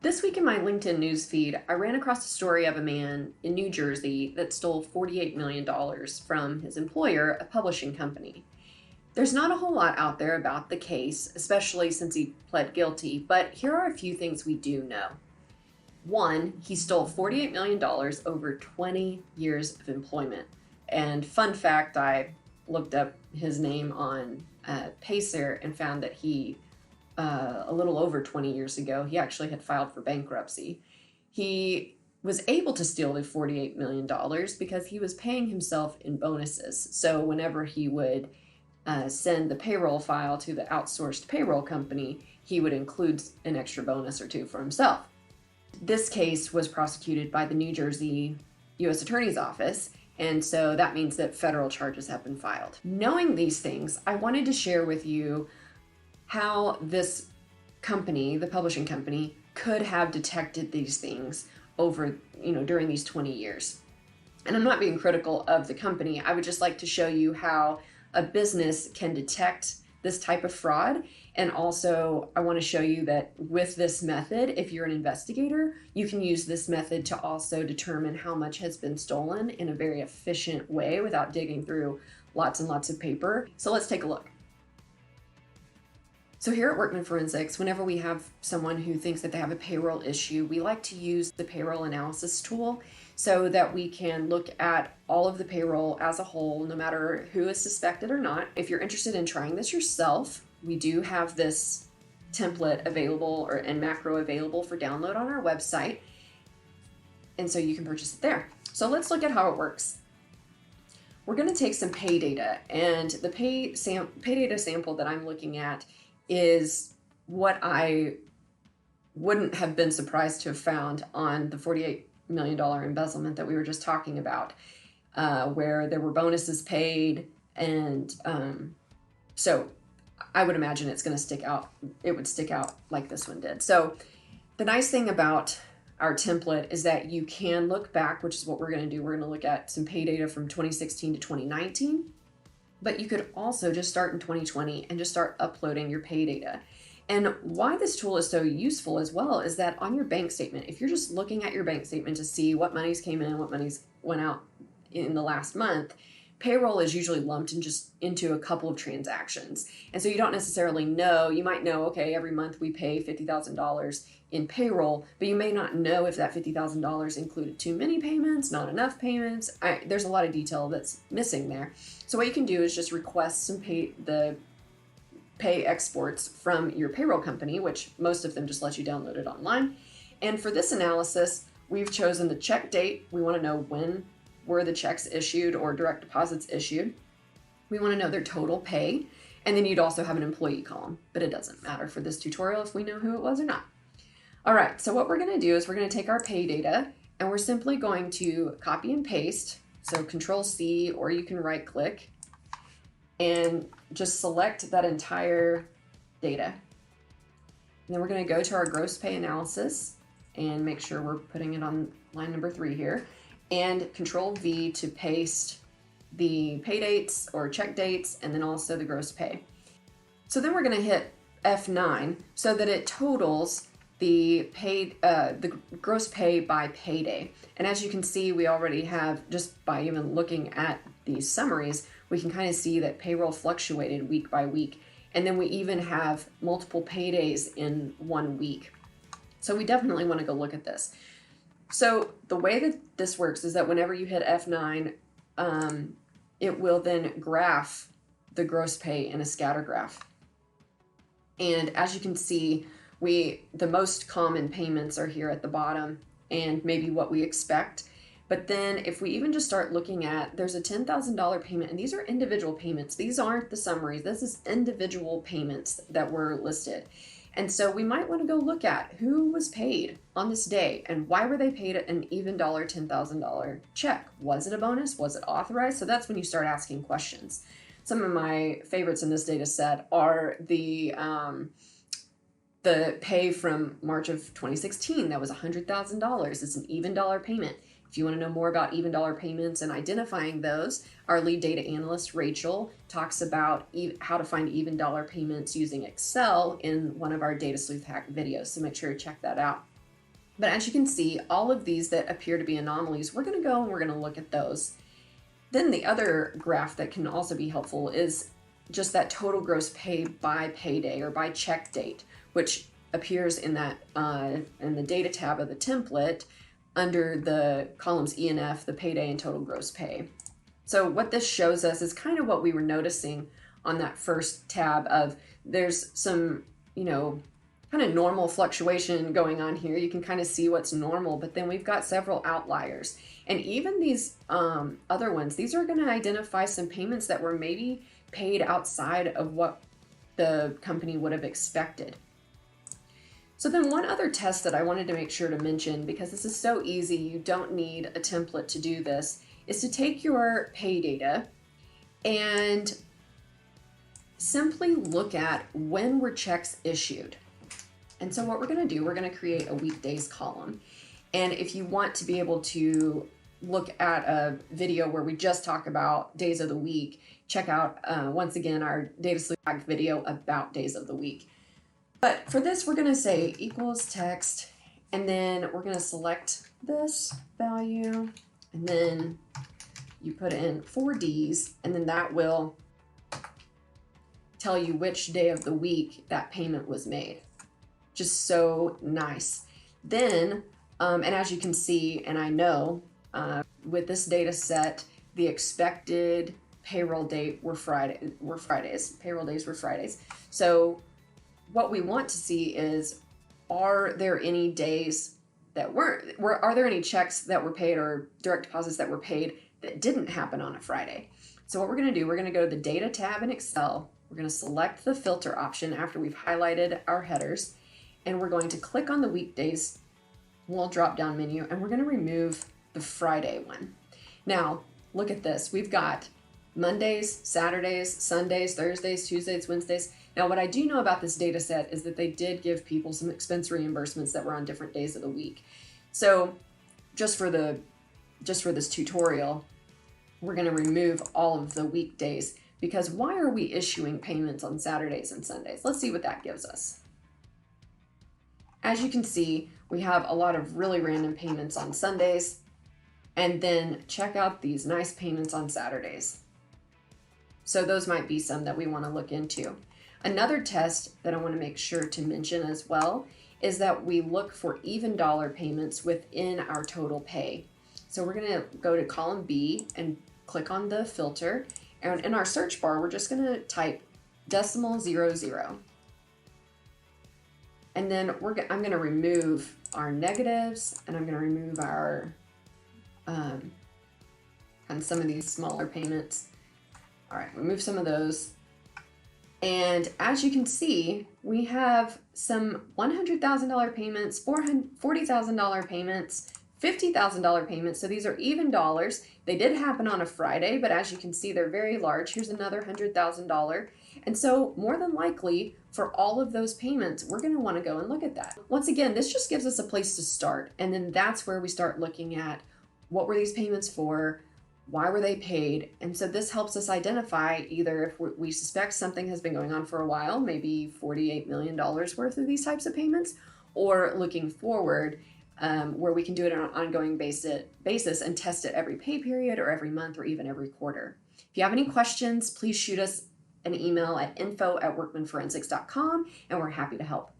This week in my LinkedIn newsfeed, I ran across a story of a man in New Jersey that stole $48 million from his employer, a publishing company. There's not a whole lot out there about the case, especially since he pled guilty, but here are a few things we do know. One, he stole $48 million over 20 years of employment. And fun fact, I looked up his name on Pacer and found that a little over 20 years ago, he actually had filed for bankruptcy. He was able to steal the $48 million because he was paying himself in bonuses. So whenever he would send the payroll file to the outsourced payroll company, he would include an extra bonus or two for himself. This case was prosecuted by the New Jersey U.S. Attorney's Office, and so that means that federal charges have been filed. Knowing these things, I wanted to share with you how this company, the publishing company, could have detected these things during these 20 years. And I'm not being critical of the company. I would just like to show you how a business can detect this type of fraud. And also, I want to show you that with this method, if you're an investigator, you can use this method to also determine how much has been stolen in a very efficient way without digging through lots and lots of paper. So let's take a look. So here at Workman Forensics, whenever we have someone who thinks that they have a payroll issue, we like to use the payroll analysis tool so that we can look at all of the payroll as a whole, no matter who is suspected or not. If you're interested in trying this yourself, we do have this template available and macro available for download on our website. And so you can purchase it there. So let's look at how it works. We're going to take some pay data, and the pay data sample that I'm looking at is what I wouldn't have been surprised to have found on the $48 million embezzlement that we were just talking about, where there were bonuses paid. And so I would imagine it's going to stick out. It would stick out like this one did. So the nice thing about our template is that you can look back, which is what we're going to do. We're going to look at some pay data from 2016 to 2019. But you could also just start in 2020 and just start uploading your pay data. And why this tool is so useful as well is that on your bank statement, if you're just looking at your bank statement to see what monies came in, what monies went out in the last month, payroll is usually lumped into a couple of transactions. And so you don't necessarily know. You might know, okay, every month we pay $50,000 in payroll, but you may not know if that $50,000 included too many payments, not enough payments. There's a lot of detail that's missing there. So what you can do is just request some pay exports from your payroll company, which most of them just let you download it online. And for this analysis, we've chosen the check date. We want to know when were the checks issued or direct deposits issued. We want to know their total pay. And then you'd also have an employee column, but it doesn't matter for this tutorial if we know who it was or not. All right, so what we're going to do is we're going to take our pay data and we're simply going to copy and paste. So Control C, or you can right click and just select that entire data. And then we're going to go to our gross pay analysis and make sure we're putting it on line number 3 here, and Control V to paste the pay dates or check dates and then also the gross pay. So then we're going to hit F9 so that it totals the gross pay by payday. And as you can see, we already have, just by even looking at these summaries, we can kind of see that payroll fluctuated week by week. And then we even have multiple paydays in 1 week. So we definitely want to go look at this. So the way that this works is that whenever you hit F9, it will then graph the gross pay in a scatter graph. And as you can see, the most common payments are here at the bottom and maybe what we expect. But then if we even just start looking at, there's a $10,000 payment, and these are individual payments. These aren't the summaries. This is individual payments that were listed. And so we might want to go look at who was paid on this day and why were they paid an even $10,000 check? Was it a bonus? Was it authorized? So that's when you start asking questions. Some of my favorites in this data set are the pay from March of 2016. That was $100,000. It's an even dollar payment. If you want to know more about even dollar payments and identifying those, our lead data analyst, Rachel, talks about how to find even dollar payments using Excel in one of our Data Sleuth hack videos. So make sure to check that out. But as you can see, all of these that appear to be anomalies, we're going to go and we're going to look at those. Then the other graph that can also be helpful is just that total gross pay by payday or by check date, which appears in that in the data tab of the template under the columns E and F, the payday and total gross pay. So what this shows us is kind of what we were noticing on that first tab of there's some, kind of normal fluctuation going on here. You can kind of see what's normal, but then we've got several outliers. And even these other ones, these are going to identify some payments that were maybe paid outside of what the company would have expected. So then one other test that I wanted to make sure to mention, because this is so easy, you don't need a template to do this, is to take your pay data and simply look at when were checks issued. And so what we're going to do, we're going to create a weekdays column. And if you want to be able to look at a video where we just talk about days of the week, check out, once again, our Data Sleuth video about days of the week. But for this, we're going to say equals text, and then we're going to select this value, and then you put in 4 Ds, and then that will tell you which day of the week that payment was made. Just so nice. Then, and as you can see, and I know, with this data set, the expected payroll date were Fridays. Payroll days were Fridays. So what we want to see is, are there any days that are there any checks that were paid or direct deposits that were paid that didn't happen on a Friday? So what we're going to do, we're going to go to the data tab in Excel. We're going to select the filter option after we've highlighted our headers, and we're going to click on the weekdays little drop down menu, and we're going to remove the Friday one. Now, look at this. We've got Mondays, Saturdays, Sundays, Thursdays, Tuesdays, Wednesdays. Now, what I do know about this data set is that they did give people some expense reimbursements that were on different days of the week. So just for this tutorial, we're going to remove all of the weekdays, because why are we issuing payments on Saturdays and Sundays? Let's see what that gives us. As you can see, we have a lot of really random payments on Sundays, and then check out these nice payments on Saturdays. So those might be some that we want to look into. Another test that I want to make sure to mention as well is that we look for even dollar payments within our total pay. So we're going to go to column B and click on the filter, and in our search bar, we're just going to type decimal 00. And then I'm going to remove our negatives, and I'm going to remove our and some of these smaller payments. All right, remove some of those. And as you can see, we have some $100,000 payments, $40,000 payments, $50,000 payments. So these are even dollars. They did happen on a Friday, but as you can see, they're very large. Here's another $100,000. And so more than likely, for all of those payments, we're going to want to go and look at that. Once again, this just gives us a place to start. And then that's where we start looking at what were these payments for? Why were they paid? And so this helps us identify either if we suspect something has been going on for a while, maybe $48 million worth of these types of payments, or looking forward, where we can do it on an ongoing basis and test it every pay period or every month or even every quarter. If you have any questions, please shoot us an email at info@workmanforensics.com, and we're happy to help.